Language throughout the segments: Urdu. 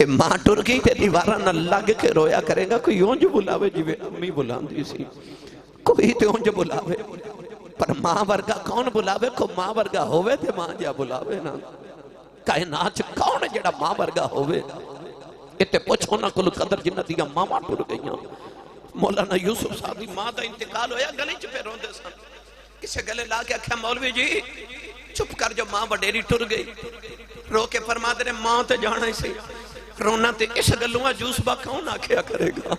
ماں ٹر گئی تے دیوارہ نہ لگ کے رویا کرے گا کوئی اونج بلاوے جی امی بلاندی سی کوئی تے اونج بلاوے پر ماں ورگا کون بلاوے کو ماں ورگا ہوئے تے ماں جا بلاوے نا کائنات کون جڑا ماں ورگا ہوئے اتے پوچھو نا کل قدر جنہ دیا ماں ٹر گئیاں مولانا یوسف صاحب دی ماں دا انتقال ہویا گلے چپے روندے سن کسے گلے لا کے اکھا مولوی جی چپ کر جو ماں وڈیری ٹر گئی رو کے فرما دے ماں تے جانا ہی سی رونا تے اس گلوں جوسبا کون آکھیا کرے گا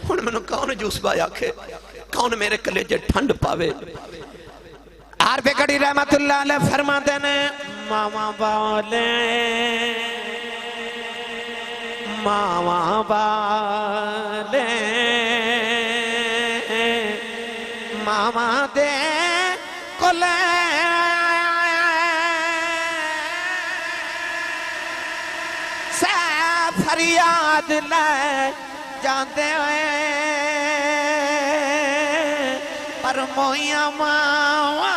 ہن مینوں کون جوسبا آکھے کون میرے کلیجے ٹھنڈ پاوے عارف گڑھی رحمت اللہ علیہ فرما دینے ماما بالے ماما بالے ماما دے کلے سے فریاد لے جاندے ہوئے پر مویاں ماما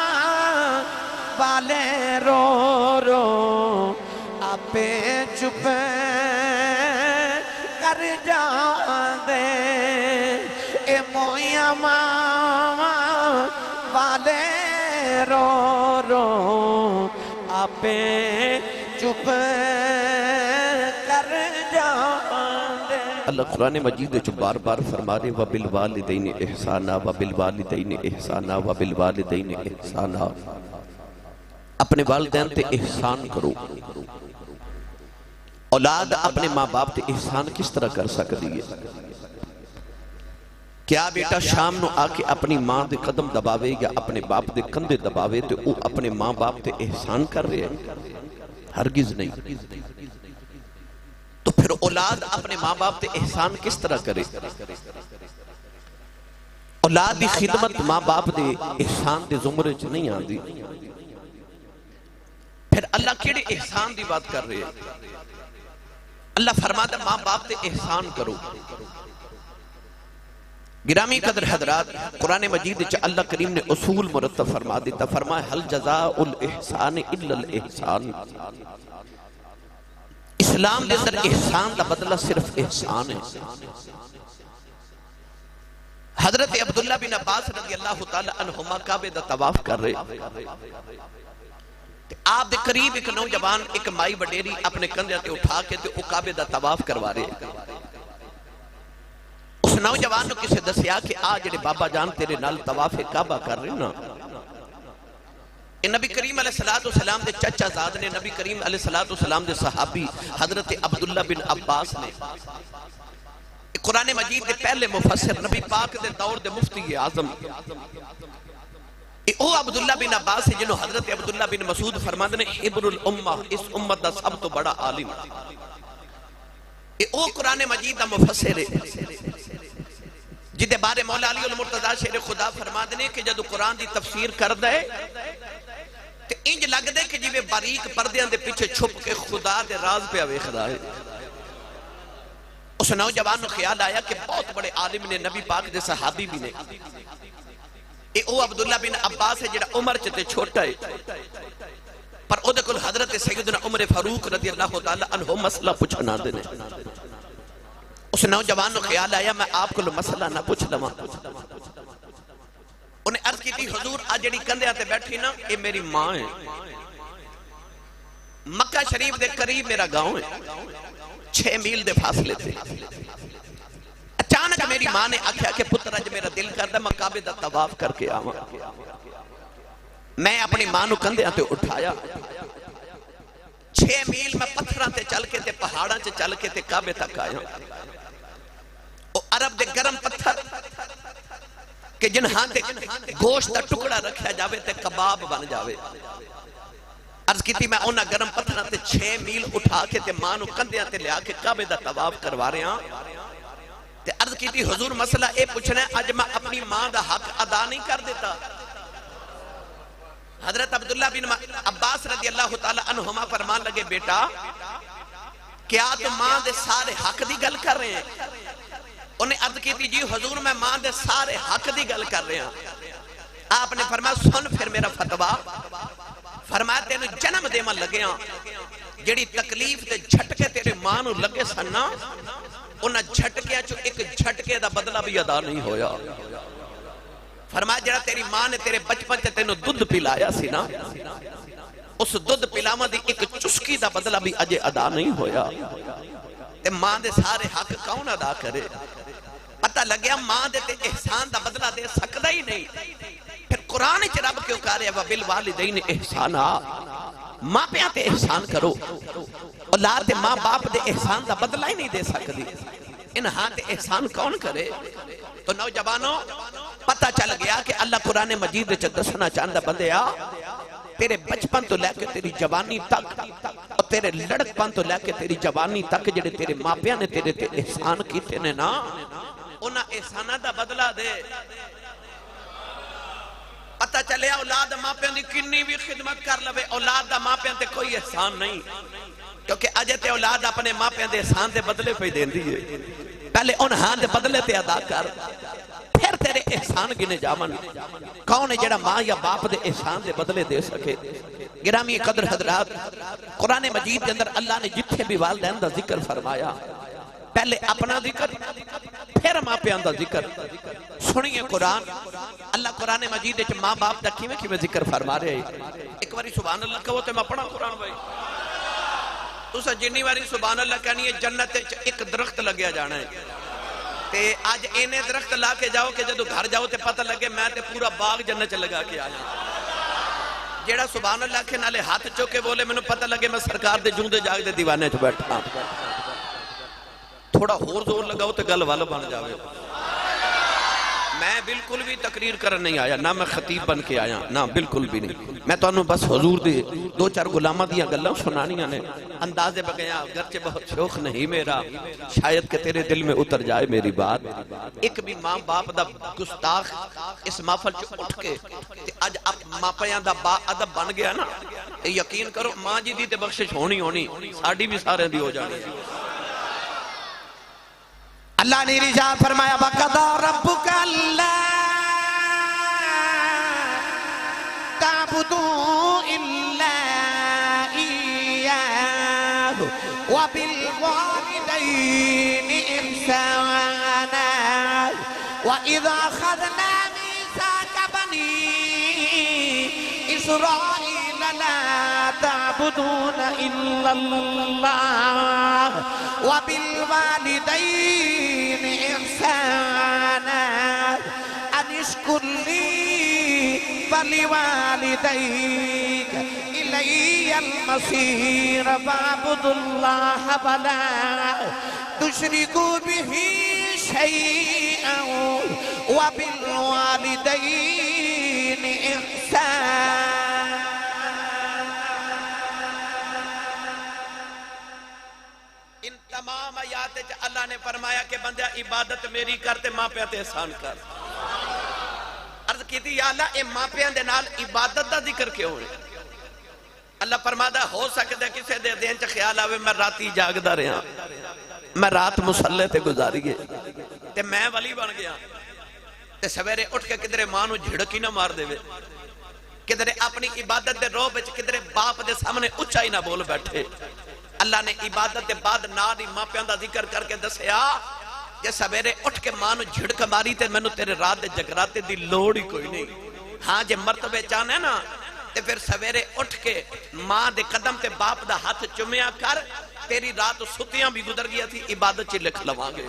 والے رو رو آپے چپے کر جاندے اے مویاں ماما والے رو رو آپے چپے کر جاندے اللہ قرآن مجید جو بار بار فرما رہے وَبِالْوَالِدَيْنِ إِحْسَانًا وَبِالْوَالِدَيْنِ إِحْسَانًا وَبِالْوَالِدَيْنِ إِحْسَانًا اپنے والدین تے احسان کرو اولاد اپنے ماں باپ تے احسان کس طرح کر سکتی ہے کیا بیٹا شام نو آکے اپنی ماں دے قدم دباوے یا اپنے باپ دے کندے دباوے تے او اپنے ماں باپ تے احسان کر رہے ہیں ہرگز نہیں تو پھر اولاد اپنے ماں باپ تے احسان کس طرح کرے اولاد دی خدمت ماں باپ دے احسان دے زمرے چ نہیں آندی پھر اللہ کیڑے احسان دی بات کر رہے ہیں اللہ فرماتا ماں باپ تے احسان کرو گرامی قدر حضرات قرآن مجید چا اللہ کریم نے اصول مرتب فرما دیتا فرمائے حل جزاء الاحسان الا الاحسان اسلام دے اندر احسان دا بدلہ صرف احسان ہے حضرت عبداللہ بن عباس رضی اللہ تعالی عنہما کعبے دا طواف کر رہے آپ دے قریب ایک نوجوان ایک مائی وڈیری اپنے کندھے تے اٹھا کے تے او کعبے دا طواف کروا رہے اس نوجوان نے کسے دسیا کہ آج جڑے بابا جان تیرے نال طواف کعبہ کر رہے نا نبی کریم علیہ السلام دے چچا زاد نے نبی کریم علیہ السلام دے صحابی حضرت عبداللہ بن عباس نے قرآن مجید دے پہلے مفسر نبی پاک دے دور دے مفتی اعظم او عبداللہ بن عباس ہے جنہوں حضرت عبداللہ بن مسعود فرماتے ہیں حبر الامہ اس امت دا سب تو بڑا عالم او قرآن مجید دا مفسر ہے جدے بارے مولا علی المرتضی شیر خدا فرماتے ہیں کہ جدو قرآن دی تفسیر کر دے تو انج لگ دے کہ جیوے باریک پردیاں دے پیچھے چھپ کے خدا دے راز پہ آوے خدا ہے اس نوجوان کو خیال آیا کہ بہت بڑے عالم نے نبی پاک دے صحابی بھی نے او عبداللہ بن عباس ہے جڑا عمر چتے چھوٹا ہے پر او دے کل حضرت سیدنا عمر فاروق رضی اللہ تعالی عنہ مسئلہ پوچھنا دینے اس نوجوان کو خیال آیا میں آپ کو مسئلہ نہ پوچھ لما انہیں عرض کی تھی حضور آج جڑی کندھے آتے بیٹھی نا یہ میری ماں ہے مکہ شریف دے قریب میرا گاؤں ہے 6 میل دے فاصلے تھے اچانک میری ماں نے آکھیا کہ پتر اج میرا دل کر دا میں کعبے دا طواف کر کے آواں میں اپنی ماں نو کندھے تے اٹھایا 6 میل میں پتھراں تے چل کے تے پہاڑاں تے چل کے تے کعبے تک آیا او عرب دے گرم پتھر کہ جنہاں تے گوشت دا ٹکڑا رکھیا جاوے تے کباب بن جاوے عرض کی تھی میں انہاں گرم پتھراں تے 6 میل اٹھا کے تے ماں نو کندھے تے لیا کے کعبے دا طواف کروا رہے ہاں تے عرض کی تھی حضور مسئلہ اے پوچھنا ہے اج میں اپنی ماں دا حق ادا نہیں کر دیتا حضرت عبداللہ بن عباس رضی اللہ تعالی عنہما فرمان لگے بیٹا کیا تم ماں دے سارے حق دی گل کر رہے ہیں انہیں عرض کی تھی جی حضور میں ماں دے سارے حق دی گل کر رہے ہیں آپ نے فرمایا سن پھر میرا فتوہ فرمایا تینوں جنم دے من لگے ہاں جڑی تکلیف تے جھٹکے تیرے ماں نو لگے سننا انہاں جھٹکے چو ایک جھٹکے دا بدلہ بھی ادا نہیں ہویا فرمایا جڑا تیری ماں نے تیرے بچپن تے تینوں دودھ پلایا سی نا اس دودھ پلاواں دی ایک چسکی دا بدلہ بھی اجے ادا نہیں ہویا تے ماں دے سارے حق کون ادا کرے پتہ لگیا ماں دے تے احسان دا بدلہ دے سکدا ہی نہیں پھر قرآن وچ رب کیوں کہہ رہا ہے وبالوالدین احسانا ماں پیاں تے احسان کرو اولاد تے ماں باپ دے احسان دا بدلہ ہی نہیں دے سکدی انہاں تے احسان کون کرے تو نوجوانوں پتہ چل گیا کہ اللہ قرآن مجید وچ دسنا چاہندا بندیا تیرے بچپن تو لے کے تیری جوانی تک اور تیرے لڑکپن تو لے کے تیری جوانی تک جڑے تیرے ماں پیاں نے تیرے تے احسان کیتے نے نا انہاں احساناں دا بدلہ دے پتہ چلے اولاد ماں پیاں دی کنی بھی خدمت کر لوے اولاد دا ماں پیاں تے کوئی احسان نہیں کیونکہ اجے تے اولاد اپنے ماں پیاں دے احسان دے بدلے پہ دیندی ہے پہلے انہاں دے بدلے تے ادا کر پھر تیرے احسان گنے جاون کون ہے جڑا ماں یا باپ دے احسان دے بدلے دے سکے گرامی قدر حضرات قرآن مجید کے اندر اللہ نے جتھے بھی والدین دا ذکر فرمایا پہلے اپنا ذکر پھر ماں پیاں دا ذکر سنیے قرآن اللہ قرآن مجید وچ ماں باپ دا کیویں ذکر فرما رہے ہیں ایک باری سبحان اللہ کہو تے میں پڑھا قرآن بھائی تسا جنی واری سبحان اللہ کہنی ہے جنت وچ ایک درخت لگیا جانا ہے تے آج اینے درخت لا کے جاؤ کہ جدو گھر جاؤ تے پتہ لگے میں تے پورا باغ جنت چ لگا کے آیا جیڑا سبحان اللہ کے نالے ہاتھ چوکے بولے میں نے پتہ لگے میں سرکار دے جون دے جاگ دے دیوانے چ بیٹھا تھوڑا اور زور لگاؤ تے گل والا بن جاوے میں بالکل بھی تقریر کرن نہیں آیا نہ میں خطیب بن کے آیا نہ بالکل بھی نہیں میں تو انہوں بس حضور دے دو چار غلامہ دیا گلہ سنانیاں نے اندازے بگیا گرچہ بہت شوق نہیں میرا شاید کہ تیرے دل میں اتر جائے میری بات ایک بھی ماں باپ دا گستاخ اس محفل چ اٹھ کے آج اب ماں پیاں دا با ادب بن گیا نا یقین کرو ماں جی دی تے بخشش ہونی ساڑی بھی سارے دی ہو جانی اللہ نے رجا فرمایا وَقَضَى رَبُّكَ أَلَّا تَعْبُدُوا إِلَّا إِيَّاهُ وَبِالْوَالِدَيْنِ إِحْسَانًا وَإِذَا أَخَذْنَا مِيثَاقَ بَنِي إِسْرَائِيلَ لَا تَعْبُدُونَ إِلَّا اللَّهَ وَبِالْوَالِدَيْنِ إِحْسَانًا أَنِ اشْكُرْ لِي وَلِوَالِدَيْكَ إِلَيَّ الْمَصِيرُ فَاعْبُدُوا اللَّهَ وَلَا تُشْرِكُوا بِهِ شَيْئًا وَبِالْوَالِدَيْنِ إِحْسَانًا تمام آیات اللہ نے فرمایا کہ بندہ عبادت میری کرتے ماں پیاں تے احسان کر عرض کی تھی یا اللہ اے ماں پیاں دے نال عبادت دا ذکر کیوں ہے اللہ فرماتا ہو سکتا ہے کسے دے دین چا خیال آوے میں راتی جاگ دا رہا میں رات مسلح تے گزاری گئے تے میں ولی بن گیا تے سویرے اٹھ کے کدھرے ماں نو جھڑکی نہ مار دے کدھرے اپنی عبادت دے رو بچ کدھرے باپ دے سامنے اچھائی نہ بول بیٹھے اللہ نے عبادت دے بعد ناری ماں پیاں دا ذکر کر کے دسیا کہ سویرے اٹھ کے ماں نو جھڑک ماری تے میں نو تیرے رات دے جگراتے دی لوڑ ہی کوئی نہیں ہاں جے مرتبے چاہنے نا تے پھر سویرے اٹھ کے ماں دے قدم تے باپ دا ہاتھ چمیا کر تیری رات ستیاں بھی گزر گیا تھی عبادت چی لکھ لوانگے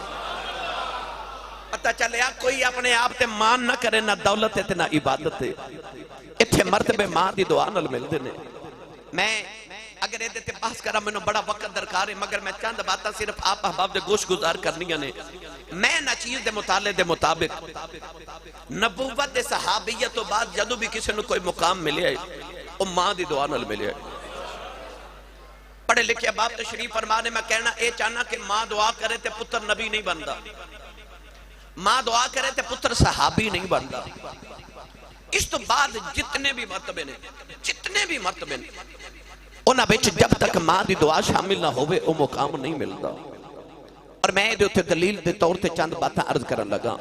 پتہ چلیا کوئی اپنے آپ تے مان نہ کرے نہ دولت تے نہ عبادت تے اتھے مرتبے ماں دی دعا نل مل دینے میں اگر یہ دیتے بحث کرا میں نے بڑا وقت درکار ہے مگر میں چاند باتاں صرف آپ احباب دے گوش گزار کرنی نے میں نہ چیز دے مطالعے دے مطابق نبوت دے صحابیت تو بعد جدو بھی کسی نے کوئی مقام ملے ہے وہ ماں دی دعا نل ملے ہے پڑھے لکھے احباب تشریف فرمانے میں کہنا اے چاہنا کہ ماں دعا کرے تے پتر نبی نہیں بندا ماں دعا کرے تے پتر صحابی نہیں بندا اس تو بعد جتنے بھی مرتبے نے انہاں بچ جب تک ماں دی دعا شامل نہ ہوئے وہ مقام نہیں ملتا اور میں دے دلیل دے طور تے چند باتاں عرض کرن لگا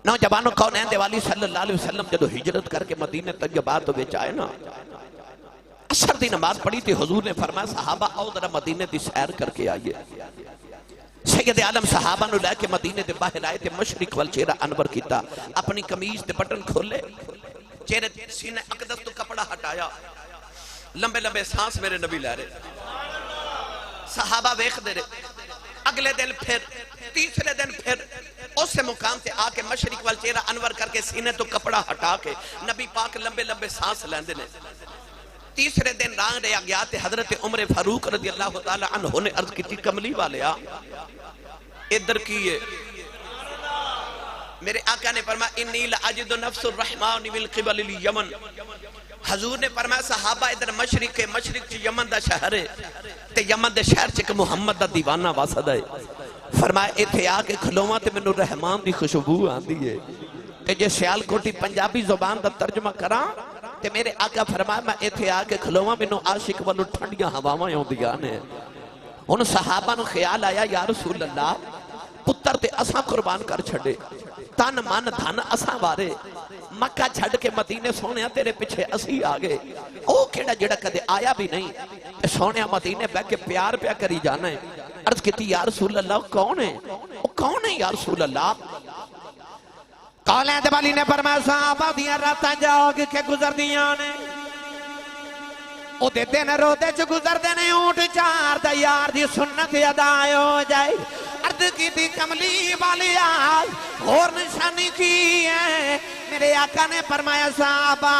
نوجوانوں کونین دے والی صلی اللہ علیہ وسلم جدو ہجرت کر کے مدینہ طیبات وچ آئے نا عصر دی نماز پڑھی تھی، حضور نے فرمایا صحابہ آؤ ذرا مدینے دی سیر کر کے آئیے۔ سید عالم صحابہ نو لے کے مدینے دے باہر آئے تھے، مشرق وال چہرہ انور کیتا، اپنی قمیض دے بٹن کھولے، چہرے سینے اقدس تو کپڑا ہٹایا، لمبے لمبے سانس میرے نبی لے رہے، صحابہ ویکھ دے رہے۔ اگلے دن پھر تیسرے دن پھر اس مقام سے آ کے مشرق وال چہرہ انور کر کے سینے تو کپڑا ہٹا کے نبی پاک لمبے لمبے سانس لیندے نے۔ تیسرے دن رانگ رہا گیا تے حضرت عمر فاروق رضی اللہ تعالی عنہ نے عرض کی تھی کملی والیا ادھر کیے، میرے آقا نے فرمایا انی لعجد نفس الرحمن بالقبل الیمن۔ حضور نے فرمایا صحابہ ادھر مشرق کے مشرق چ یمن دا شہر ہے تے یمن دے شہر چ ایک محمد دا دیوانہ واسطہ ہے، فرمایا ایتھے آ کے کھلوواں تے مینوں رحمان دی خوشبو آندی ہے، تے جے سیال کوٹی پنجابی زبان دا ترجمہ کراں تے میرے آقا فرمایا میں ایتھے آ کے کھلوواں مینوں عاشق والوں ٹھنڈیاں ہواواں آوندیاں نے۔ ان صحابہ نو خیال آیا یا رسول اللہ پتر تے اساں قربان کر چھڑے، تن من دھن اساں وارے، مکہ چھڑ کے مدینے سونیا تیرے پیچھے اسی آگے، او کیڑا جڑا کدے آیا بھی نہیں، سونیا مدینے بیٹھ کے پیار پیا کری جانا ہے۔ عرض کیتی یا رسول اللہ کون ہے؟ او کون ہے یا رسول اللہ؟ کالین دے والی نے فرمایا صحابہ دیاں راتاں جاگ کے گزر دیاں نے، او دے دن روتے چ گزر دینے اونٹ چار دا یار دی سنت ادا ہو جائے۔ عرض کی تھی کملی والی آج اور نشانی کی ہے، میرے آقا نے فرمایا صحابہ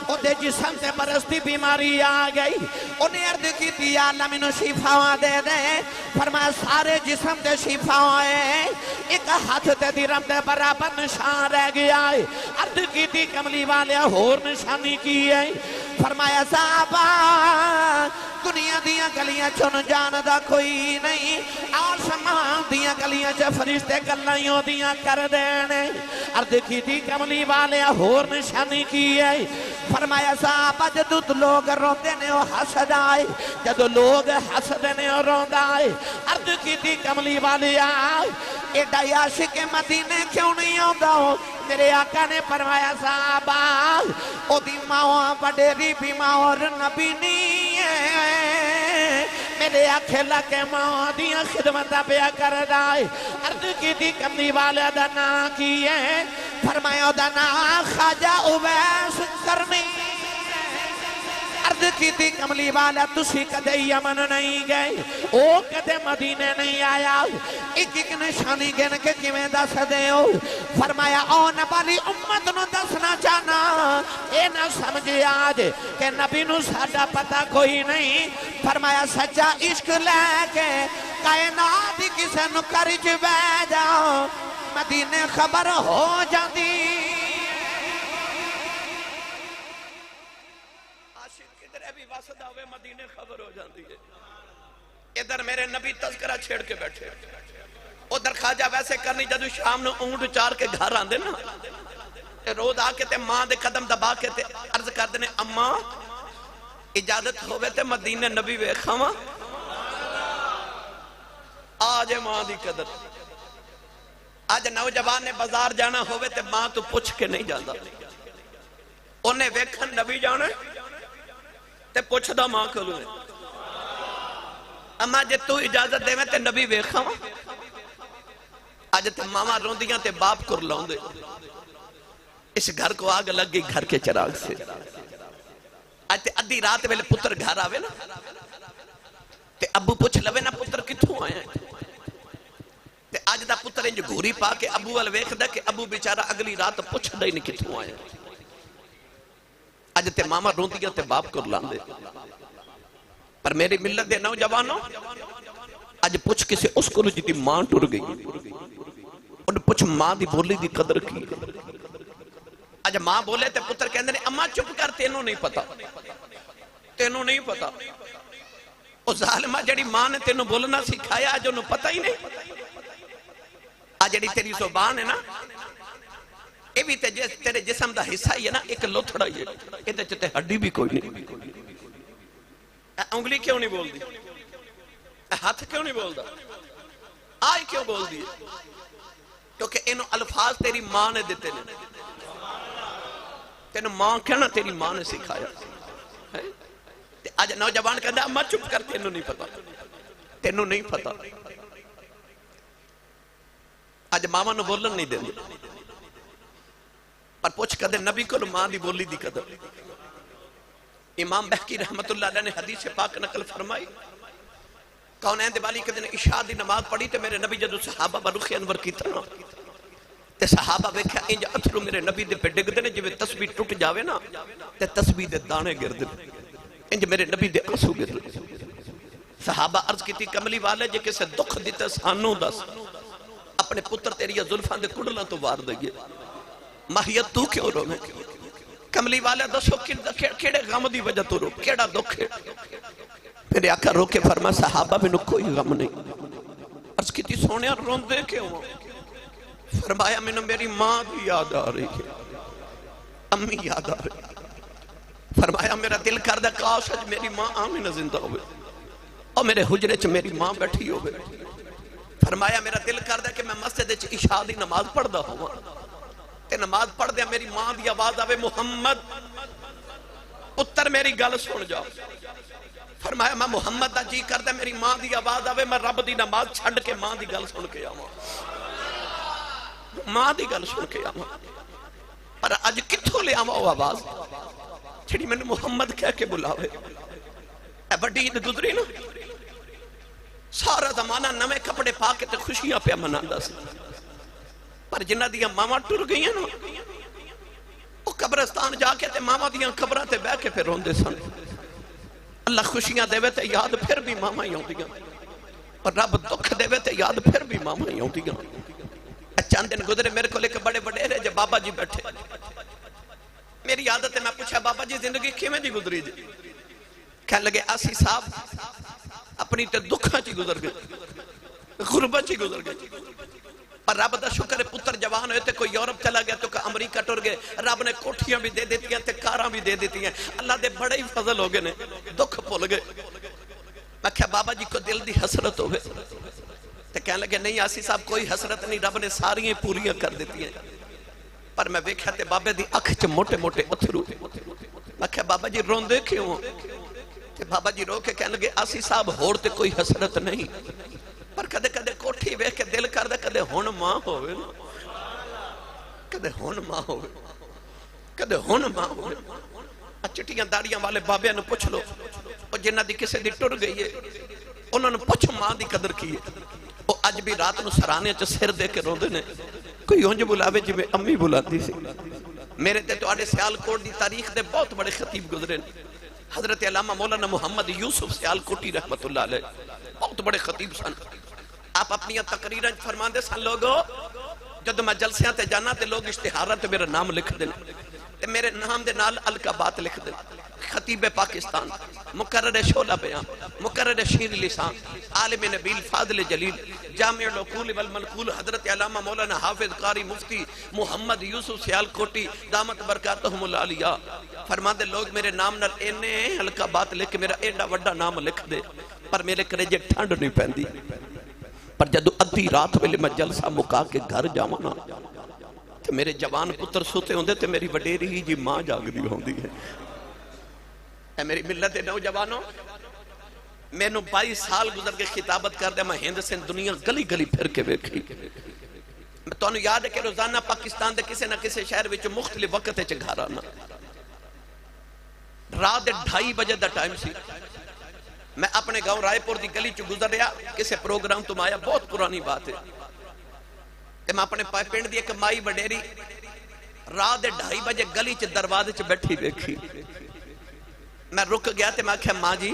او دے جسم سے برستی بیماری آ گئی، انہیں عرض کی تھی یا اللہ منو شفا دے دے، فرمایا سارے جسم دے شفا ہوئے، ایک ہاتھ تے درم دے برابر نشان رہ گیا ہے۔ عرض کی تھی کملی والے اور نشانی کی ہے، فرمایا صحابہ دنیا دیاں گلیاں چن جاندہ کوئی نہیں، آسمان دیاں گلیاں چا فرشتے گلائیوں دیاں کر دینے۔ عرض کی تھی کملی والے اور نشانی کی ہے، فرمایا صحابہ جدو لوگ روندے نے وہ حسد آئے، جدو لوگ حسد نے وہ روند آئے۔ عرض کی تھی کملی والے آئے ایڈا عاشق مدینے کیوں نہیں آندا ہو؟ میرے آقا نے فرمایا صحابہ او دی ماں بڑیری بھی ماں اور نبی نہیں ہے، میرے آنکھیں لگے ماں دیاں خدمتہ پیا کر دائے۔ عرض کی تھی کملی والے دا نا کی ہے، فرمایا دا نا خواجہ اویس کرنی۔ عرض کی تھی کملی والا تسی کدے یمن نہیں گئے، او کدے مدینے نہیں آیا، ایک ایک نشانی گن کے کیویں دس دے ہو؟ فرمایا آن والی امت نو دسنا چاہنا، اے نہ سمجھے آج کہ نبی نو ساڈا پتہ کوئی نہیں۔ فرمایا سچا عشق لے کے کائنات کسے نو کرج بہ جاؤ، مدینے خبر ہو جاندی۔ واسدہ ہوئے مدینے خبر ہو جاندی ہے۔ ادھر میرے نبی تذکرہ چھیڑ کے بیٹھے، ادھر خواجہ ویسے کرنی جدو شام نو اونٹ چار کے گھر آندے نا، رود آ کے تے ماں دے قدم دبا کے تے عرض کر دینے اماں اجازت ہوئے تے مدینے نبی ویکھاواں، آج ماں دی قدر۔ آج نوجوان نے بازار جانا ہوئے تے ماں تو پوچھ کے نہیں جاندہ، انہیں ویکھن نبی جانا تے پوچھ دا ماں کلو ہے، اما جے تو اجازت دے میں تے نبی ویکھاں، آج تے ماما روندیاں تے باپ کر لاؤں دے، اس گھر کو آگ لگ گئی گھر کے چراغ سے۔ آج تے ادھی رات ویلے پتر گھر آوے نا تے ابو پوچھ لوے نا پتر کتھوں آئے ہیں، تے آج دا پتر انج گھوری پا کے ابو وال ویکھ دا کہ ابو بیچارہ اگلی رات پوچھ دا ہی نہیں کتھوں آئے ہیں۔ آج تے ماما روندیاں تے باپ کر لاندے، پر میری ملت دے نوجوانوں آج پوچھ کسے اس کو جی دی ماں ٹر گئی، انہیں پوچھ ماں دی بولی دی قدر کی۔ آج ماں بولے تے پتر کہندے نے اماں چپ کر تینوں نہیں پتا، تینوں نہیں پتا، او ظالمہ جڑی ماں نے تینوں بولنا سکھایا آج انہوں پتہ ہی نہیں۔ آج جڑی تیری زبان ہے نا اے بھی تیرے جسم دا حصہ ہی ہے نا، ایک لوتھڑا ہی ہے، اے تے ہڈی بھی کوئی نہیں۔ انگلی کیوں نہیں بول دی؟ ہاتھ کیوں نہیں بول دا؟ آئی کیوں بول دی؟ کیونکہ انہوں الفاظ تیری ماں نے دیتے نے، تینوں ماں کہنا تیری ماں نے سکھایا۔ اج نوجوان کہندا اما چپ کر، تینوں نہیں پتا، تینوں نہیں پتا. اج ماواں نوں بولن نہیں دیندے، پر پوچھ کدے نبی کو ماں دی بولی دی قدر. امام بہقی رحمت اللہ علیہ نے حدیث پاک نقل فرمائی، کونین دے والی کدے نے عشاء دی نماز پڑھی تے میرے نبی جدو صحابہ برخ انور کیتا نا تے صحابہ ویکھیا انج اتھرو میرے نبی دے پہ ڈگدے نے جویں تسبیح ٹوٹ جاوے نا تے تسبیح دے دانے گردے انج میرے نبی دے آنسو گردے. صحابہ عرض کیتی کملی والے جے کسے دکھ دیتے سانوں دس، اپنے پتر تیری زلفاں دے کڈلاں تو وار دئیے، ماہیت تو کیوں رو میں؟ کملی والے دسو کیڑے غم دی وجہ تو رو، کیڑا دکھ ہے؟ میرے آقا رو کے فرما صحابہ میں کوئی غم نہیں. عرض کی تھی سونے روندے کیوں؟ فرمایا میں میری ماں دی یاد آ رہی ہے، امی یاد آ رہی. فرمایا میرا دل کر دے کاش اج میری ماں آمینہ زندہ ہوئے اور میرے حجرے چ میری ماں بیٹھی ہوئے. فرمایا میرا دل کر دے کہ میں مسجد چ عشاء دی نماز پڑھ دا ہوا تے نماز پڑھ دیا میری ماں دی آواز آوے محمد پتر میری گل سن جاؤ. فرمایا میں محمد دا جی کر دے میری ماں دی آواز آوے میں رب دی نماز چھڑ کے ماں دی گل سن کے آواں، ماں دی گل سن کے آواں. پر اج کتھوں لے آواں وہ آواز جڑی میں محمد کہہ کے بلاوے؟ اے بڑی عید گزری نا، سارا زمانہ نویں کپڑے پا کے تے خوشیاں پہ مناندا سی، پر جنہ دیاں ماواں ٹر گئیاں نا وہ قبرستان جا کے تے ماواں دیاں قبراں تے بیٹھ کے پھر روندے سن. اللہ خوشیاں دے تے یاد پھر بھی ماواں ہی ہوندیاں، اور رب دکھ دے تے یاد پھر بھی ماواں ہی ہوندیاں. چند دن گزرے میرے کو لے کے بڑے وڈیرے جے بابا جی بیٹھے، میری عادت ہے میں پوچھا بابا جی زندگی کیویں دی گزری جی؟ کہنے لگے آسی صاحب اپنی تے دکھاں چی گزر گئے، غربت چی گزر گئے. پر رب دا شکر ہے پتر جوان ہوئے تے کوئی یورپ چلا گیا تو کوئی امریکہ ٹر گئے، رب نے کوٹھیاں بھی دے دیتی ہیں تے کاراں بھی دے دیتی ہیں. اللہ دے بڑے ہی فضل ہو گئے نے، دکھ بھول گئے. میں کہا بابا جی کو دل دی حسرت ہوئے تے کہنے لگے نہیں آسی صاحب کوئی حسرت نہیں، رب نے ساریاں پوریاں کر دیتی ہیں. پر میں ویکھیا تے بابے دی اکھ چ موٹے موٹے اتھرو. میں کہا بابا جی روندے کیوں؟ تے بابا جی رو کے کہنے لگے آسی صاحب ہوڑ تے کوئی حسرت نہیں، پر کدے کدے کوٹھی ویکھ کے دل کر دے کدے ہن ماں ہوئے نا، کدے ہن ماں ہوئے، کدے ہن ماں ہوئے. چٹیاں داڑیاں والے بابے نو پوچھ لو اور جنہ دی کسے دی ٹر گئی ہے انہوں نے پوچھ ماں دی قدر کی ہے. وہ اج بھی رات نو سرانے چ سر دے کے روندے نے، کوئی اونج بلاوے جی میں امی بلاتی سی. میرے تے تو آڑے سیالکوٹ دی تاریخ دے بہت بڑے خطیب گزرے نے. حضرت علامہ مولانا محمد یوسف سیالکوٹی رحمت اللہ علیہ بہت بڑے خطیب سن. آپ اپنی تقریریں فرماندے سن لوگو جدو میں جلسیاں تے جانا تے لوگ اشتہارات تے میرا نام لکھ دیں تے میرے نام دے نال القابات لکھ دیں. خطیب پاکستان، مقرر شعلہ بیان، مقرر شیر لسان، عالم نبیل فاضل جلیل، جامع العقول والمنقول حضرت علامہ مولانا حافظ قاری مفتی محمد یوسف سیالکوٹی دامت برکاتہم العالیہ فرماندے لوگ میرے نام نال اینے القابات لکھ کے میرا ایڈا وڈا نام لکھ دے، پر میرے کریجے ٹھنڈ نہیں پہندی. پر جدو ادھی رات ویلے میں جلسہ مکا کے گھر جاوانا تے میرے جوان پتر سوتے ہوندے تے میری وڈیری ہی جی ماں جاگ دی ہوندی ہے. اے میری ملت نوجوانوں، میں نو 22 سال گزر کے خطابت کر دے، میں ہند سے دنیا گلی گلی پھر کے ویکھی. میں تو انہوں یاد ہے کہ روزانہ پاکستان دے کسے نہ کسے شہر وچ مختلف وقت چ گھر آنا. رات 2:30 بجے دا ٹائم سی، میں اپنے گاؤں رائے پور دی گلی چ گزر رہا کسے پروگرام تو آیا، بہت پرانی بات ہے. میں اپنے پنڈ دی ایک مائی وڈیری رات 2:30 بجے گلی چ دروازے چ بیٹھی ویکھی. میں رک گیا تے میں کہا ماں جی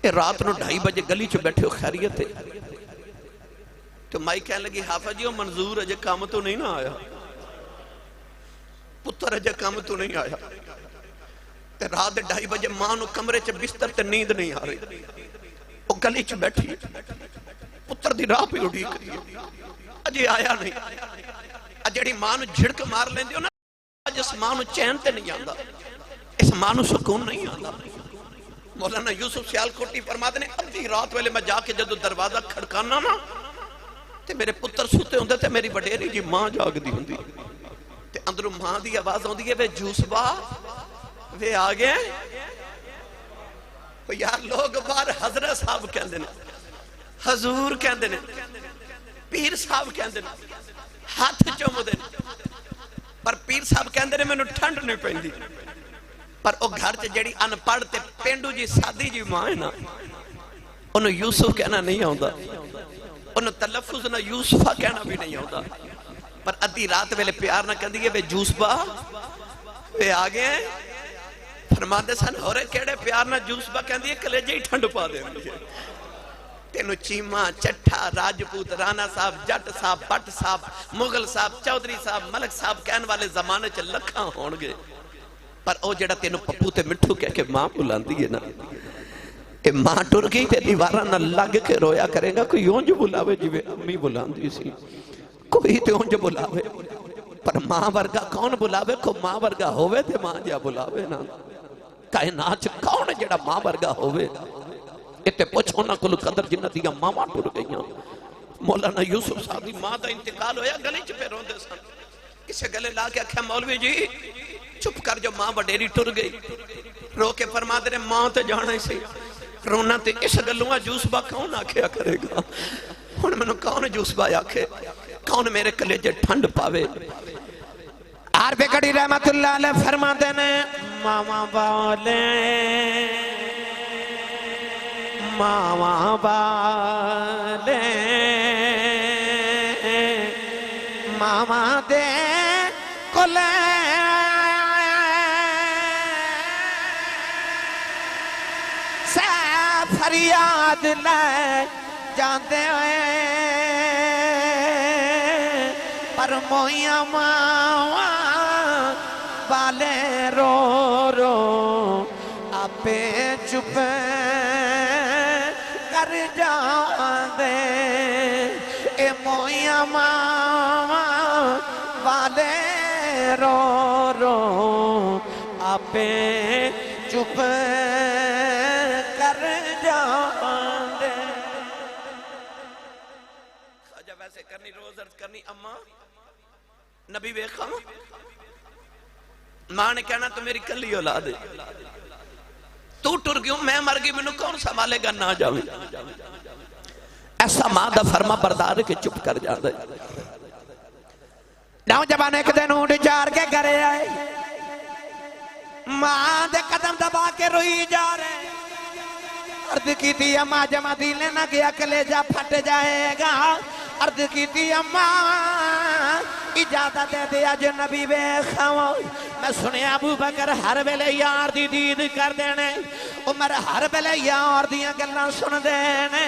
اے رات نو 2:30 بجے گلی چ بیٹھے ہو خیریت ہے؟ تو مائی کہنے لگی حافظ جی وہ منظور اجے کام تو نہیں نہ آیا، پتر اجے کام تو نہیں آیا. تے رات 2:30 بجے ماں نو کمرے چ بستر تے نیند نہیں آ رہی، وہ گلی چ بیٹھی پتر دی راہ پہ اڑی کری اجے آیا نہیں. جڑی ماں نو جھڑک مار لیندی ہو نا، جس ماں نو چین تے نہیں آندا، اس ماں نو سکون نہیں آندا. مولانا یوسف سیالکوٹی فرماتے ہیں ادھی رات ویلے میں جا کے جدو دروازہ کھڑکانا نا تے میرے پتر سوتے ہوندے تے میری وڈیری جی ماں جاگ دی ہوندی تے اندروں ماں دی آواز ہوندی ہے وے جوس با وے آ گئے یار لوگ باہر حضرت صاحب کہندے نے، حضور کہندے نے، پیر صاحب کہندے نے، ہاتھ چومدے نے، پر پیر صاحب کہندے نے مینوں ٹھنڈ نہیں پیندی، پر او گھر چ جڑی ان پڑھ تے پینڈو جی سادی جی ماں ہے نا، انہوں یوسف کہنا نہیں آوندا، انہوں تلفظ نہ یوسفہ کہنا بھی نہیں آوندا، پر ادھی رات ویلے پیار نہ کہندی ہے وے جوسبا وے آگے ہیں فرما دے سن ہورے کیڑے پیار نہ جوسبا کہندی ہے کلیجے ہی ٹھنڈ پا دے تینو چیمہ چٹھا راجپوت رانا صاحب جٹ صاحب بٹ صاحب مغل صاحب چودھری صاحب ملک صاحب کہن والے زمانے چ لکھاں ہون گے، پر او جڑا تینو پپو تے مٹھو کہہ کے ماں بلاندی ہے نا، اے ماں ٹر گئی تے دیوارہ نہ لگ کے رویا کرے گا، کوئی اونج بلاوے جوے امی بلاندی سی، کوئی تے اونج بلاوے، پر ماں ورگا کون بلاوے، کو ماں ورگا ہووے تے ماں جا بلاوے نا، کائنات کون جڑا ماں ورگا ہووے، اتے پوچھو نہ کل قدر جنہ دیا ماما ٹر گئیاں، مولانا یوسف صاحب دی ماں دا انتقال ہویا گلی چ پہ روندے سن، کسے گلے لا کے آکھیا مولوی جی چپ کر جو ماں بڑیری ٹر گئی، رو کے فرما دے ماں تے جانا ہی سی، رونا تے اس گلوہاں جوسبا کون آکھیا کرے گا، ہن منو کون جوسبا آکھے، کون میرے کلیجے ٹھنڈ پاوے۔ عارف گڑھی رحمت اللہ علیہ فرما دینے ماما بولے ماما بالے ماما دے کلے سے فریاد لے جاندے پر مویاں ماما بالے رو رو آپے چپ کر جاندے اے مویاں ماما والے رو رو آپے چپ کر جاندے۔ خواجہ ویسے کرنی روز عرض کرنی اماں نبی ویکھا ماں نے کہنا تو میری کلی اولاد ہے، تو ٹر گیوں میں مر گئی منو کون سنبھالے گا نہ جاویں، ایسا ماں دا فرما بردار کے چپ کر جا دے۔ نوجوان ایک دن اونٹ چار کے گھرے آئے، ماں دے قدم دبا کے روئی جا رہے، عرض کی تھی اماں جمع دیلے نہ گیا کلیجہ پھٹ جائے گا، عرض کی تھی اماں اجازت دے دیا جو نبی ویکھاں، میں سنے ابو بکر ہر ویلے یار دی دید کر دینے، عمر ہر ویلے یار دیاں گلاں سن دینے،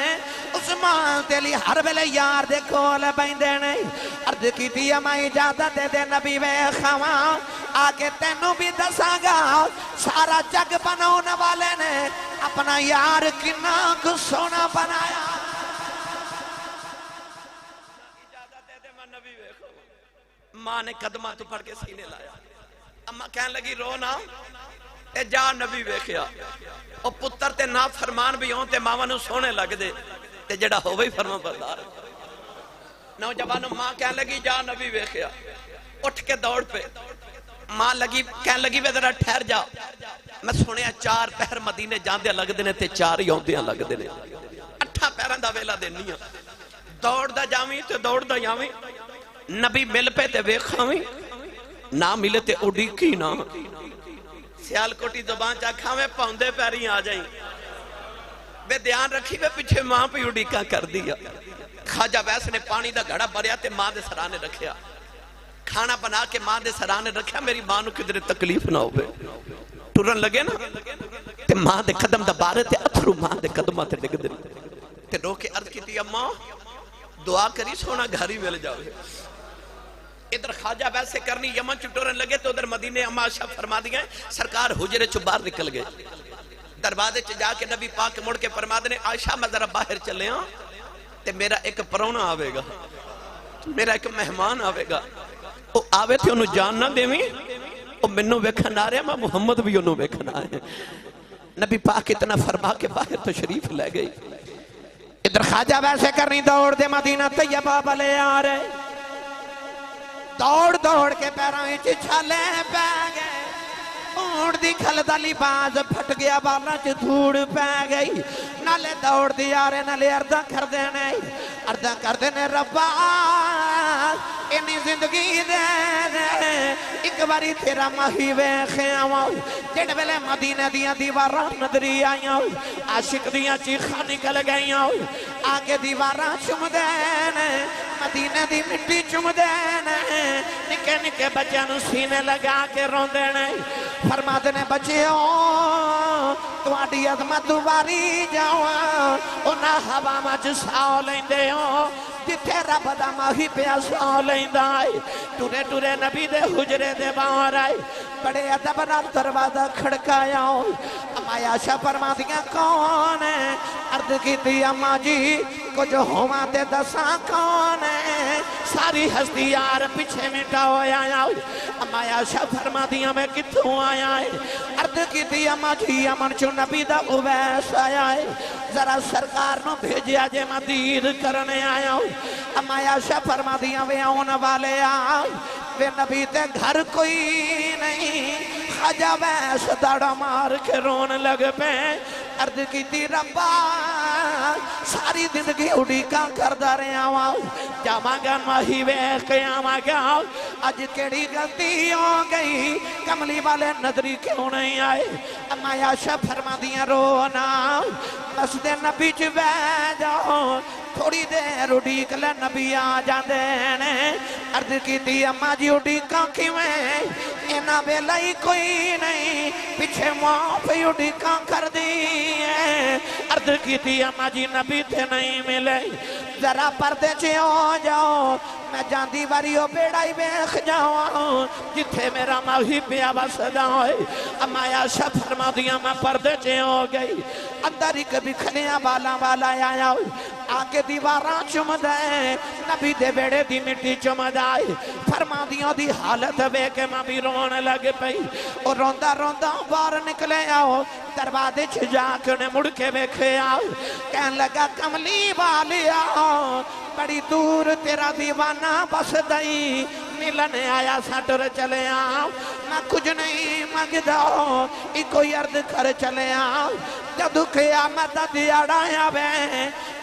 عثمان تیلی ہر ویلے یار دے کول بین دینے، عرض کی تھی اماں اجازت دے دے نبی ویکھاں، آگے تینوں بھی دساں گا سارا جگ بناؤنے والے نے اپنا یار کنا کو سونا بنایا۔ ماں نے قدمہ تو پڑھ کے سینے لایا، اماں کہنے لگی رو نا اے جا نبی ویکھیا، او پتر تے نا فرمان بھی ہوں تے ماں نو سونے لگ دے تے جڑا ہو وہی فرمان بردار۔ نوجوانوں ماں کہنے لگی جا نبی ویکھیا، اٹھ کے دوڑ پہ، ماں لگی کہنے لگی وے ذرا ٹھہر جا، میں سنیا 4 پہر مدینے جاندے لگ دینے تے 4 ہی آندیاں لگ دینے، 8 پہران دا ویلا دینیاں، دوڑ دا جاویں تے دوڑ دا جاویں، نبی مل پہ تے ویکھاویں، نہ ملے تے اڈی کی نا، سیال کوٹی زبان چاہ کھاویں پاؤندے پیری آ جائیں، بے دھیان رکھی بے پیچھے ماں پہ اڈی کا کر دیا۔ خواجہ ویس نے پانی دا گھڑا بھریا تے ماں دے سرانے رکھیا، کھانا بنا کے ماں دے سرانے رکھیا، میری ماں نو کدھر تکلیف نہ ہوئے، ٹورن لگے نا تے ماں دے قدم دا بارے تے اتھرو ماں دے قدمہ تے ڈگ دے تے رو کے عرض کی تھی اماں دعا کری سونا گھر ہی مل جاوے۔ ادھر خواجہ ویسے کرنی یمن چٹورن لگے تو ادھر مدینے اماں شاہ فرما دیا سرکار حجرے چو باہر نکل گئے، دروازے چ جا کے نبی پاک مڑ کے فرما دینے عائشہ میں ذرا باہر چلے ہاں تے میرا ایک پرونا آوے گا، میرا ایک مہمان آوے گا، او آوے تھے انہوں جان نہ دیویں، او منوں ویکھن آ رہے میں محمد بھی انہوں ویکھن آئے۔ نبی پاک اتنا فرما کے باہر تشریف لے گئی۔ ادھر خواجہ ویسے کرنی دوڑ دے مدینہ طیبہ بلے آ رہے، دوڑ دوڑ کے پیروں وچ چھالے پے گئے، اونٹ دی کھل دا لباس پھٹ گیا بالا چ دھوڑ پہ گئی نالے دوڑ دی آرے نالے عرضہ کر دینے ربا اینی زندگی دے ایک باری تیرا ماہی ویخیا جڑ ویلے مدینہ دیا دیواراں نظری آئیاں عاشق دیا چیخاں نکل گئیاں آگے دیواراں چم دینے مدینہ دی مٹی چم دینے نکے نکے بچیاں نو سینے لگا کے رون دینے فرما دینے بچیوں تواڈی عظمت دوباری جاؤ انہاں ہوا مچ ساؤ لیندے ہو جتھے رب دا ماہی پیا ساؤ لیندا ہے ٹورے ٹورے نبی دے حجرے دے باہر آئے بڑے ادب نال دروازہ کھڑکایا اما عائشہ فرما دیاں کون ہے عرض کیتی اما جی کچھ ہواں تے دساں کون ہے ساری ہستی یار پیچھے مٹا ہویا اما عائشہ فرما دیاں میں کتھوں آیا ہے عرض کیتی اما جی امن چو نبی دا اویس آیا ہے ذرا سرکار نو بھیجیا جے میں دید کرنے آیا ہوں اما عائشہ فرما دیاں وے آن والے آئے وے نبی تے گھر کوئی نہیں خواجہ ویس داڑا مار کے رون لگ پہ عرض کی تی ربا ساری زندگی اڑیکاں کردہ رہے آواں جاما گا ماہی ویخ کے آما گا آج کیڑی غلطی ہو گئی کملی والے نظری کیوں نہیں آئے اما عائشہ فرما دیا رونا مسجد نبی چ بہ جاؤ تھوڑی دیر اڑیک لے نبی آ جاندے نے عرض کیتی اما جی اڑیکاں کیویں اینا بیلائی کوئی نہیں پیچھے ماں پہ اڑیکاں کر دی عرض کیتی اما جی نبی تھے نہیں ملے ذرا پردے چے ہو جاؤ میں جاندی واریو بیڑائی بیخ جاؤں جتھے میرا ماہی پیا بسدا ہوئے اما عائشہ فرما دیا میں پردے چے ہو گئی اندر ہی کبھی کھلیاں بالا آیا ہوئے آکے دیواراں چم دے نبی دے بیڑے دی مٹی چم دائے فرما دیوں دی حالت بے کے ماں بھی رون لگ پئی اور روندہ روندہ بار نکلے آؤ دروازے چھ جا کے انہیں مڑ کے بیکھے آؤ کہن لگا کملی والی آؤ بڑی دور تیرا دیوانہ بس دئی ملنے آیا ساٹر چلے آؤ میں کچھ نہیں مانگدا ای کوئی عرض کر چلے آؤ جدو قیامت دیاڑایا بے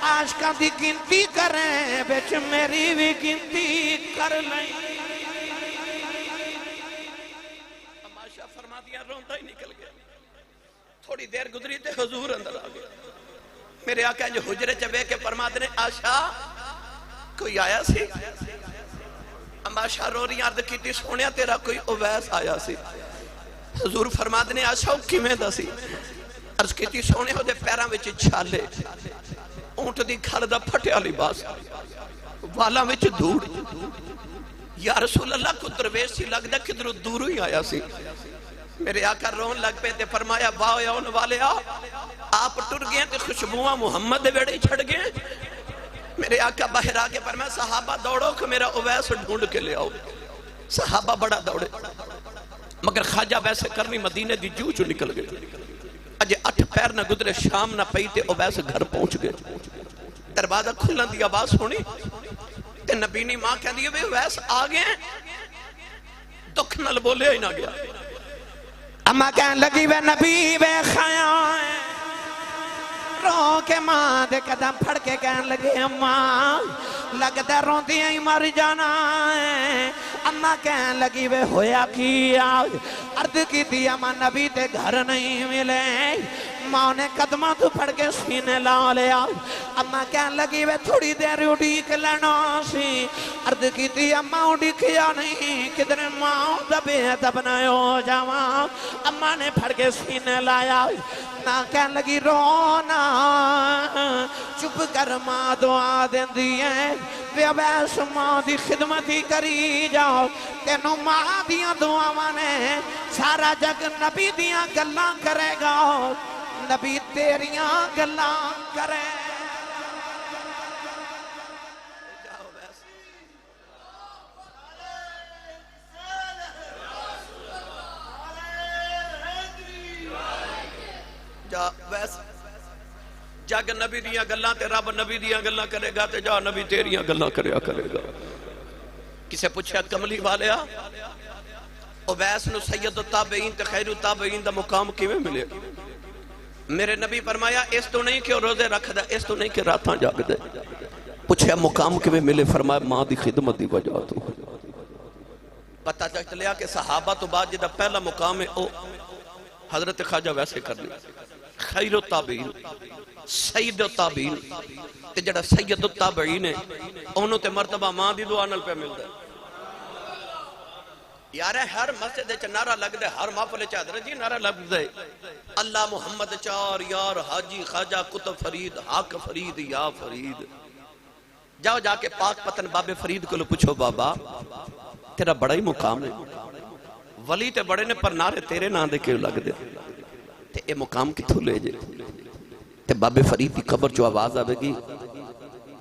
عاشقاں دی گنتی کریں بچ میری بھی گنتی کر لیں عائشہ فرما دیا روندہ ہی نکل گیا تھوڑی دیر گزری تے حضور اندر آ گیا میرے آقا جو حجرے چبے کے فرما دنے عائشہ کوئی آیا سی اما عائشہ رو رہی عرض کیتی سونیا تیرا کوئی اویس آیا سی حضور فرما دنے عائشہ کی میں دا سی عرض کیتی سونے ہو دے پیران وچ چھالے اونٹ دی کھل دا پھٹیا لباس والا وچ دھوڑ یا رسول اللہ کو درویش سی لگ دا کدھر دور ہی آیا سی میرے آقا رون لگ پہ تے فرمایا واؤ یا ان والے آپ ٹر گئے تے خوشبوہ محمد دے بیڑے چھڑ گئے میرے آقا باہر آگے فرمایا صحابہ دوڑو کہ میرا اویس ڈھونڈ کے لے آؤ صحابہ بڑا دوڑے مگر خواجہ ویسے کرنی مدینے دی جو نکل گئے اجے 8 پیر نہ گزرے شام نہ پئی تے اویس گھر پہنچ گئے دروازہ کھلن دی آواز سنی تے نبینی ماں کہہ دیئے اویس آگئے دکھ نل بولے ہی نہ گیا اما کہن لگی وے نبی وے خیاں رو کے ماں دے قدم پھڑ کے کہن لگی اماں لگتا رون دیا ہی مر جانا ہے اما کہن لگی وے ہویا کیا عرض کی دیا ماں نبی تے گھر نہیں ملے ماں نے قدمہ تو پھڑ کے سینے لا لیا اما کہن لگی وے تھوڑی دیر اڑیک لینا سی عرض کی دیا ماں اڑیکیا نہیں کدھر ماں دبے دبنا ہو جاواں اما نے پھڑ کے سینے لایا نہ کہن لگی رونا چپ کر ماں دعا دیں دیئے وے اویس ماں دی خدمتی کری جاؤ تینوں ماں دیاں دعا مانے سارا جگ نبی دیاں گلاں کرے گا نبی تیریاں گلاں کرے جا ویس جگ نبی دیاں گلاں تے رب نبی دیاں گلاں کرے گا تے جا نبی تیریاں گلاں کرے گا کسے پوچھا کملی والیا اویس نو سید التابعین تے خیر التابعین دا مقام کیویں ملے؟ میرے نبی فرمایا اس تو نہیں کہ وہ روزے رکھ دا، اس تو نہیں کہ راتاں جاگ دے. پوچھا مقام کیویں ملے؟ فرمایا ماں دی خدمت دی وجہ تو. پتہ چلیا کہ صحابہ تو بعد جدا پہلا مقام ہے او حضرت خواجہ ویسے کرنے خیر التابعین سید التابعین تے جڑا سید التابعین ہے انہوں تے مرتبہ ماں دی دعا نال پہ ملدا ہے. یار ہر مسجد وچ نعرہ لگدا ہے، ہر محفل وچ حضرت جی نعرہ لگدا ہے اللہ محمد چار یار حاجی خواجہ قطب فرید حق فرید یا فرید. جاؤ جا کے پاک پتن بابے فرید کو پوچھو بابا تیرا بڑا ہی مقام ہے، ولی تے بڑے نے پر نعرے تیرے نام دے کیوں لگ دے تے اے مقام کتھوں لے جے؟ تے بابے فرید کی قبر چو آواز آوے گی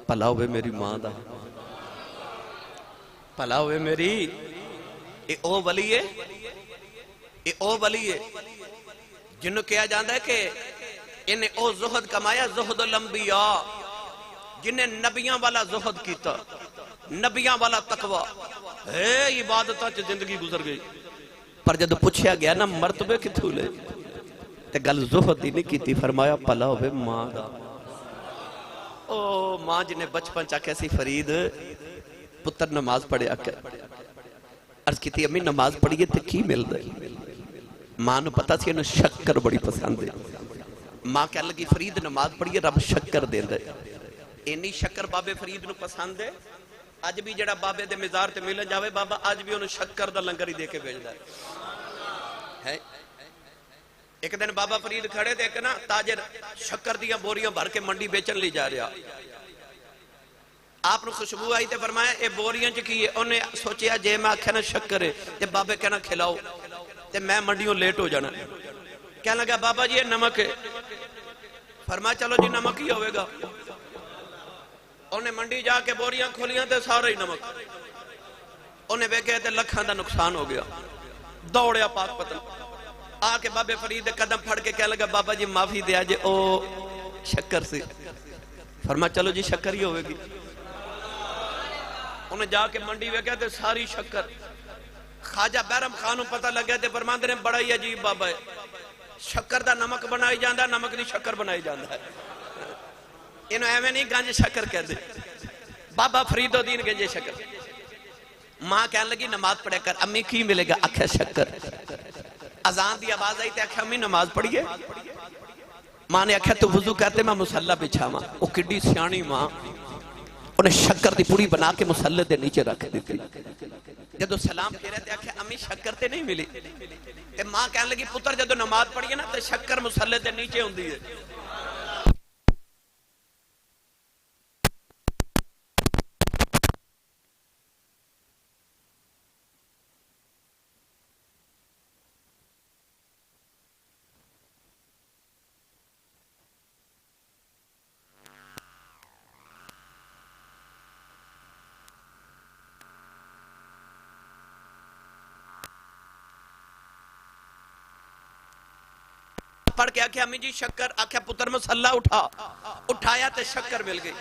پلا ہوئے میری ماں دا، پلا ہوئے میری. اے او ولی ہے، اے او ولی ہے جنہوں کہا جاندہ ہے کہ انہیں او زہد کمایا زہد الانبیاء، جنہیں نبیاں والا زہد کیتا، نبیاں والا تقوی ہے، عبادتہ چ زندگی گزر گئی. پر جب پوچھیا گیا نا مرتبے کتھوں لے تے گل زہد ہی نہیں کیتی، فرمایا پلا ہوئے ماں دا. او ماں جنہیں بچپن چاہ کیسی فرید پتر نماز پڑھے آکر عرض کی تھی امی نماز پڑھیے تے کی مل دے؟ ماں نو پتا سی انہوں شکر بڑی پسند ہے. ماں کہہ لگی فرید نماز پڑھیے رب شکر دے دے. اینی شکر بابے فرید نو پسند ہے. آج بھی جڑا بابے دے مزار تے ملن جاوے بابا آج بھی انہوں شکر دا لنگر ہی دے کے بھیج ہے. ایک دن بابا فرید کھڑے دیکھ نا تاجر شکر دیا بوریاں بھر کے منڈی بیچن لی جا رہا. آپ نے خوشبو آئی تے فرمایا اے بوریاں چکیے. انہیں سوچیا جے میں کہنا شکر ہے تے بابے کہنا کھلاؤ تے میں منڈیوں لیٹ ہو جانا. کہنے لگا بابا جی یہ نمک ہے. فرمایا چلو جی نمک ہی ہوئے گا. انہیں منڈی جا کے بوریاں کھولیاں تے سارے ہی نمک. انہیں بے گئے تے لکھاں دا نقصان ہو گیا. دوڑیا پاک پتن آ کے بابے فرید قدم پھڑ کے کہنے لگا بابا جی معافی دیا جے او شکر سے. فرمایا چلو جی شکر ہی ہوئے گی. انہیں جا کے منڈی وے گئے تے ساری شکر. خواجہ بیرم خانوں پتہ لگے تے فرماندے نے بڑا ہی عجیب بابا ہے، شکر دا نمک بنائی جاندہ نمک دی شکر بنائی جاندہ ہے. انہوں ایویں نہیں گانج شکر کہہ دے. بابا فرید الدین گنجے شکر. ماں کہنے لگی نماز پڑھے کر. امی کی ملے گا؟ آکھے شکر. اذان دی آواز آئی تے آکھے امی نماز پڑھیے. ماں نے آکھے تو وضو کرتے میں مسلح بچھا ماں. وہ کڈی سیانی ماں انہیں شکر دی پوری بنا کے مسلح دے نیچے رکھ دیتی. جدو سلام پھیرے تے آکھے امی شکر تے نہیں ملی. تے ماں کہنے لگی پتر جدو نماز پڑھیے نا تے شکر مسلح دے نیچے ہوندی ہے. پڑھ کے آکھے امی جی شکر. آکھے پتر مسلح اٹھایا تے شکر مل گئی.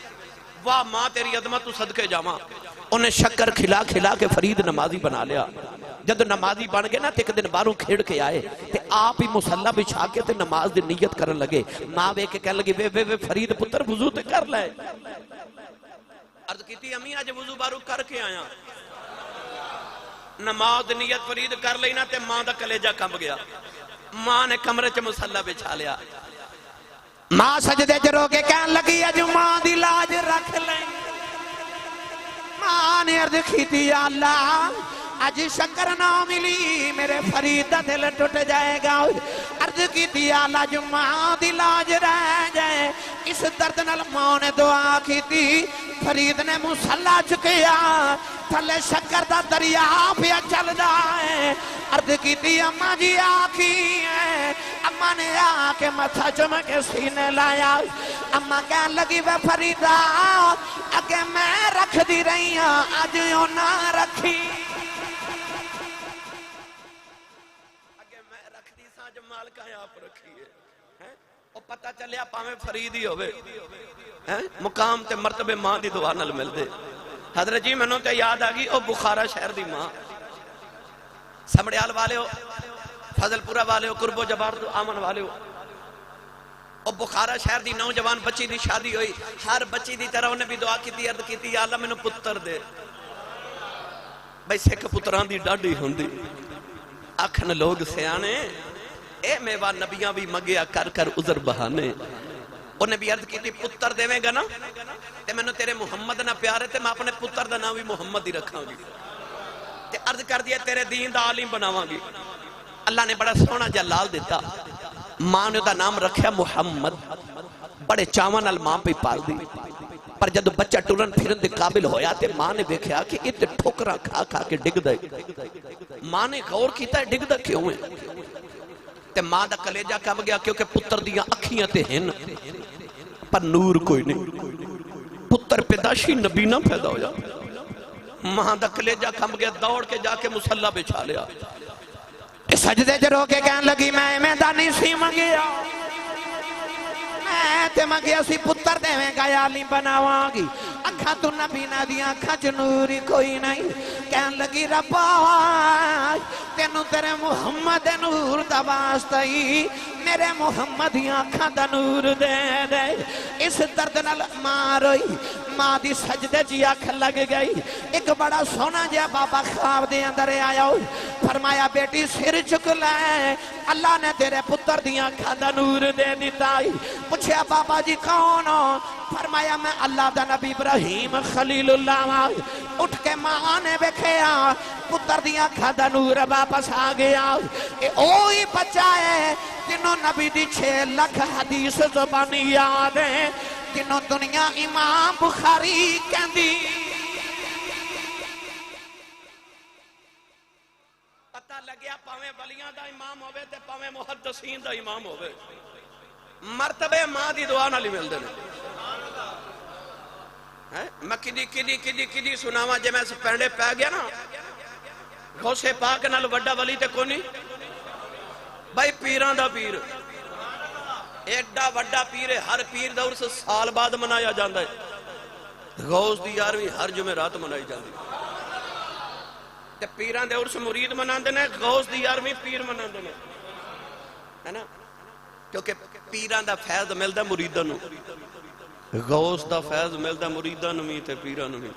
واہ ماں تیری عظمت تو صدقے جاواں. انہیں شکر کھلا کھلا کے فرید نمازی بنا لیا. جب نمازی بن گئے نا تے ایک دن باہروں کھیڑ کے آئے تے آپ ہی مسلح بچھا کے تے نماز دی نیت کرن لگے. ماں وے کے کہنے لگی وے فرید پتر وضو تے کر لے. عرض کیتی امی آج وضو باہروں کر کے آیا. نماز دی نیت فرید کر لینا تے ماں دا کلیجہ کم گیا. ماں نے کمرے چ مسلح بچھا لیا. ماں سجدے چ رو کے کہن لگی اج ماں دی لاج رکھ لیں. ماں نے عرض کیتی یا اللہ اج شکر نہ ملی میرے فرید دا دل ٹوٹ جائے گا. عرض کیتی یا اللہ اج ماں دی لاج رہ جائے. اس درد نال ماں نے دعا کیتی. فرید نے مسلح چکیا تھلے شکر دا دریا پیا چلدا ہے. عرض کیتی اماں جی آکھی ہے. اماں نے آ کے متھا چم کے سینے لایا. اماں کہن لگی وے فریدا اگے میں رکھ دی رہی ہاں اج او نہ رکھی. اگے میں رکھ دی ساں جو مالکہ آپ رکھی ہے. او پتہ چلیا پاویں فرید ہی ہوئے مقام تے مرتبے ماں دی دعا نال مل دے. حضرت جی منوں تے یاد آ گئی او بخارا شہر دی ماں سمڑیال والے ہو، فضل پورہ والے ہو، قرب و جبار تو آمن والے ہو، اور بخارا شہر دی نوجوان بچی دی شادی ہوئی، ہر بچی دی طرح انہیں بھی دعا کی تھی، عرض کی تھی یا اللہ میں نے پتر دے. بھئی سکھ پتران دی ڈاڈی ہوندی، آکھن لوگ سیانے اے میوہ نبیاں بھی مگیا کر کر عذر بہانے. انہیں بھی عرض کی تھی پتر دیویں گا نا تے میں نے تیرے محمد نہ پیارے تے میں اپنے پتر دا نام بھی محمد ہی رکھاں گی، تے عرض کر دیا تیرے دین دا عالم بناواں گی. اللہ نے بڑا سونا جلال دیتا، ماں نے دا نام رکھیا محمد، بڑے چاون نال ماں پہ پال دی. پر جدو بچہ ٹرن پھرن دے قابل ہویا تے ماں نے دیکھیا کہ اتنے ٹھوکرا کھا کھا کے ڈگ دے. ماں نے غور کیتا ہے ڈگ دے کیوں ہے؟ تے ماں دا کلیجہ کم گیا کیونکہ پتر دیاں اکھیاں تے ہن پر نور کوئی نہیں. پتر پیداشی نبی نہ پیدا ہویا. ماں دا کلیجہ کم گیا، دوڑ کے جا کے مسلح بچھا لیا. سجدے جرو کے کہن لگی میں دانی سی منگیا، میں تے منگیا سی پتر دے میں گا عالم بناواں گی. اکھاں تو نبی نہ دیا، اکھاں چ نوری کوئی نہیں. کہن لگی ربا تینو تیرے محمد نور دا واسطہ ہی میرے محمد ہی آنکھاں دا نور دے دے. اس درد نال ماں روئی، ماں دی سجدے جی آنکھ لگ گئی. ایک بڑا سونا جا بابا خواب دے اندر آیا ہوئی، فرمایا بیٹی سر چک لے، اللہ نے تیرے پتر دی آنکھاں دا نور دے دیتا. پوچھیا بابا جی کون ہو؟ فرمایا میں اللہ دا نبی ابراہیم خلیل اللہ. اٹھ کے ماں نے بیکھیا پتر دی آنکھاں دا نور واپس آ گیا. اے اوہی بچہ ہے جنہوں نبی دی 6 لکھ حدیث زبانی یاد ہے، جنہوں دنیا امام بخاری کہندی. پتہ لگیا پاویں ولیاں دا امام ہوئے تے پاویں محدثین دا امام ہوئے، مرتبے ماں دی دعا نہ لی مل دینے. میں کدی سناواں جے میں سے پہنڈے پہ گیا نا غوث پاک نال وڈا ولی تے کونی بھائی پیران دا پیر، ایڈا وڈا پیر ہے. ہر پیر دا عرس سال بعد منایا جاندہ ہے. غوث دی 11ویں ہر جمعرات منائی جاندی تے پیران دے عرس مرید مناندے نے، غوث دی 11ویں پیر مناندے نے، ہے نا؟ کیونکہ پیران دا فیض ملدا مریداں نو، غوث دا فیض ملدا مریداں نو تے پیران نو.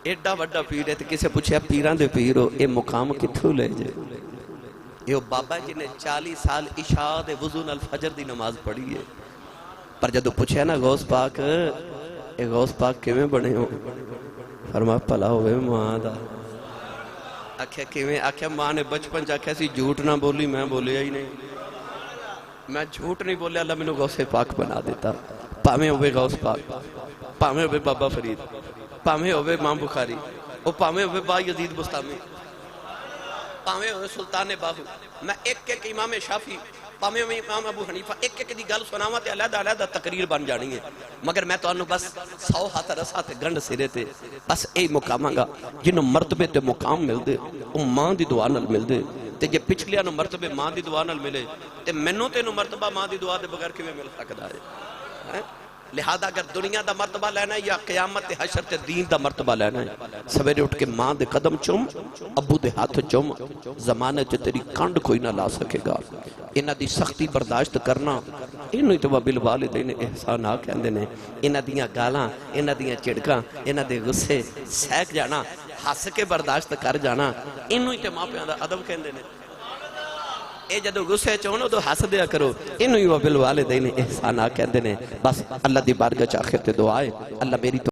ایڈا وڈا پیر ہے تے کسے پوچھیا پیران دے پیر ہو اے مقام کتھوں لے جے؟ یہ بابا جی نے 40 سال عشاء دے وضو نال فجر دی نماز پڑھی ہے. پر جدو پوچھے نا غوث پاک اے غوث پاک کیویں بنے ہو؟ فرما پلا ہوئے ماں دا. آکھیا کیویں؟ آکھیا ماں نے بچپن جاکھیا سی جھوٹ نہ بولی، میں بولیا ہی نہیں، میں جھوٹ نہیں بولیا، اللہ میں نے غوث پاک بنا دیتا. پاویں ہوئے غوث پاک، پاویں ہوئے بابا فرید، پاویں ہوئے امام بخاری، اور پاویں ہوئے با یزید بستامی، پاویں ہوئے سلطان باہو. میں ایک امام شافی، پاویں ہوئے امام ابو حنیفہ، ایک دی گل سناواں تے علیحدہ علیحدہ تقریر بن جانی ہے. مگر میں تو انہوں بس 100 ہاتھ رسا تے گنڈ سرے تے بس اے مقاماں گا جنہوں مرتبے تے مقام مل دے وہ ماں دی دعا نال مل دے. تے جے پچھلے انہوں مرتبے ماں دی دعا نال ملے تے منوں تے انہوں مرتبہ ماں دی دعا دے بغیر کیویں مل سکدا ہے؟ لہذا اگر دنیا دا مرتبہ لینا ہے یا قیامت حشر تے دین دا مرتبہ لینا ہے، سویرے اٹھ کے ماں دے قدم چوم، ابو دے ہاتھ چوم. زمانے چ تیری کانڈ کوئی نہ لا سکے گا. انہاں دی سختی برداشت کرنا، انہوں تو بالوالدین احسانہ کہندے نے. انہاں دیاں گالاں، انہاں دیاں چڑکاں، انہاں دے غصے سہک جانا، ہس کے برداشت کر جانا، انہوں تے ماں پیاں دا ادب کہندے نے. اے جدو غصے چونو تو ہس دیا کرو، انہوں ہی وہ بالوالدین احسانہ کہندے نے. بس اللہ دی بارگاہ چ آخر تے دعا ہے اللہ میری تو